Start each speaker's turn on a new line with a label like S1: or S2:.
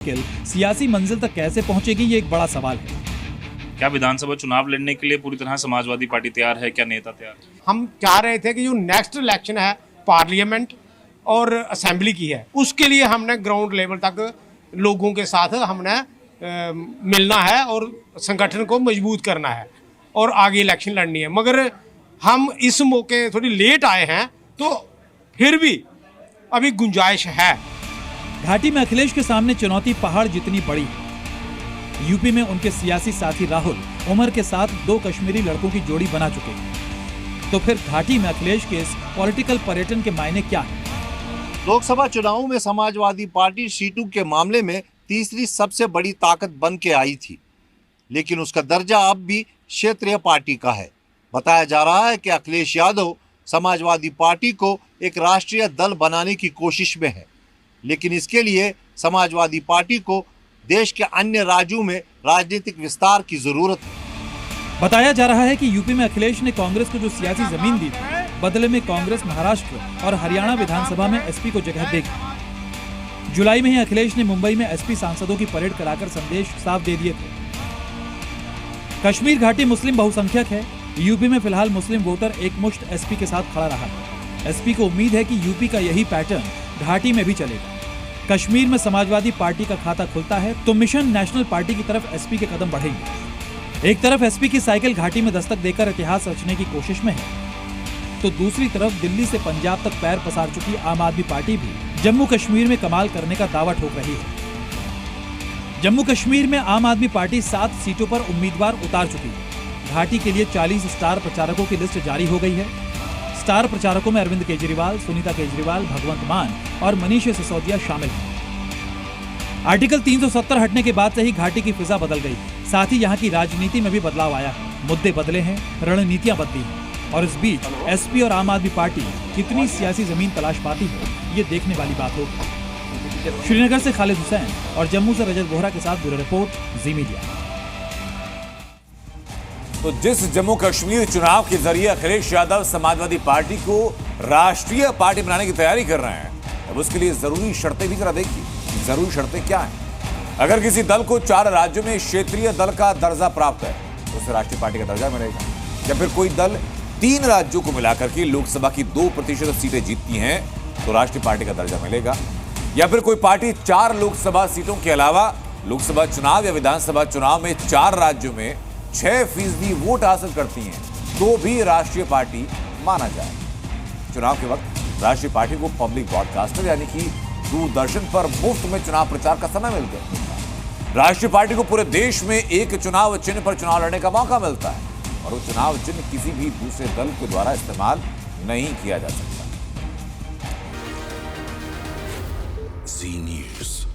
S1: सियासी मंजिल तक कैसे पहुंचेगी, ये एक बड़ा सवाल है।
S2: क्या विधानसभा चुनाव लड़ने के लिए पूरी तरह समाजवादी पार्टी तैयार है? क्या नेता तैयार है?
S3: हम चाह रहे थे कि जो नेक्स्ट इलेक्शन है पार्लियामेंट और असेंबली की है, उसके लिए हमने ग्राउंड लेवल तक लोगों के साथ हमने मिलना है और संगठन को मजबूत करना है और आगे इलेक्शन लड़नी है। मगर हम इस मौके थोड़ी लेट आए हैं, तो फिर भी अभी गुंजाइश है।
S1: घाटी में अखिलेश के सामने चुनौती पहाड़ जितनी बड़ी है। यूपी में उनके सियासी साथी राहुल उमर के साथ 2 कश्मीरी लड़कों की जोड़ी बना चुके हैं। तो फिर घाटी में अखिलेश के इस पॉलिटिकल पर्यटन के मायने क्या है?
S4: लोकसभा चुनावों में समाजवादी पार्टी सीटों के मामले में तीसरी सबसे बड़ी ताकत बन के आई थी, लेकिन उसका दर्जा अब भी क्षेत्रीय पार्टी का है। बताया जा रहा है कि अखिलेश यादव समाजवादी पार्टी को एक राष्ट्रीय दल बनाने की कोशिश में है, लेकिन इसके लिए समाजवादी पार्टी को देश के अन्य राज्यों में राजनीतिक विस्तार की जरूरत है।
S1: बताया जा रहा है कि यूपी में अखिलेश ने कांग्रेस को जो सियासी जमीन दी थी, बदले में कांग्रेस महाराष्ट्र और हरियाणा विधानसभा में एसपी को जगह देगी। जुलाई में ही अखिलेश ने मुंबई में एसपी सांसदों की परेड कराकर संदेश साफ दे दिए थे। कश्मीर घाटी मुस्लिम बहुसंख्यक है। यूपी में फिलहाल मुस्लिम वोटर एकमुश्त एसपी के साथ खड़ा रहा है। एसपी को उम्मीद है कि यूपी का यही पैटर्न घाटी में भी चलेगा। कश्मीर में समाजवादी पार्टी का खाता खुलता है तो मिशन नेशनल पार्टी की तरफ एसपी के कदम बढ़ेंगे। एक तरफ एसपी की साइकिल घाटी में दस्तक देकर इतिहास रचने की कोशिश में है, तो दूसरी तरफ दिल्ली से पंजाब तक पैर पसार चुकी आम आदमी पार्टी भी जम्मू कश्मीर में कमाल करने का दावा ठोक रही है। जम्मू कश्मीर में आम आदमी पार्टी 7 सीटों पर उम्मीदवार उतार चुकी है। घाटी के लिए 40 स्टार प्रचारकों की लिस्ट जारी हो गई है। स्टार प्रचारकों में अरविंद केजरीवाल, सुनीता केजरीवाल, भगवंत मान और मनीष सिसोदिया शामिल हैं। आर्टिकल 370 हटने के बाद से ही घाटी की फिजा बदल गई। साथ ही यहाँ की राजनीति में भी बदलाव आया है। मुद्दे बदले हैं, रणनीतियां बदली हैं, और इस बीच एसपी और आम आदमी पार्टी कितनी सियासी जमीन तलाश पाती है, ये देखने वाली बात होगी। श्रीनगर से खालिद हुसैन और जम्मू से रजत बोहरा के साथ ब्यूरो रिपोर्ट, जी मीडिया।
S5: तो जिस जम्मू कश्मीर चुनाव के जरिए अखिलेश यादव समाजवादी पार्टी को राष्ट्रीय पार्टी बनाने की तैयारी कर रहे हैं, अब उसके लिए जरूरी शर्तें भी जरा देखिए। जरूरी शर्तें क्या हैं? अगर किसी दल को 4 राज्यों में क्षेत्रीय दल का दर्जा प्राप्त है तो उसे राष्ट्रीय पार्टी का दर्जा मिलेगा। या फिर कोई दल 3 राज्यों को मिलाकर के लोकसभा की 2% सीटें जीतती हैं तो राष्ट्रीय पार्टी का दर्जा मिलेगा। या फिर कोई पार्टी 4 लोकसभा सीटों के अलावा लोकसभा चुनाव या विधानसभा चुनाव में 4 राज्यों में 6% वोट हासिल करती हैं तो भी राष्ट्रीय पार्टी माना जाए। चुनाव के वक्त राष्ट्रीय पार्टी को पब्लिक ब्रॉडकास्टर यानी कि दूरदर्शन पर मुफ्त में चुनाव प्रचार का समय मिलता है। राष्ट्रीय पार्टी को पूरे देश में एक चुनाव चिन्ह पर चुनाव लड़ने का मौका मिलता है और वो चुनाव चिन्ह किसी भी दूसरे दल के द्वारा इस्तेमाल नहीं किया जा सकता।
S6: जी न्यूज़।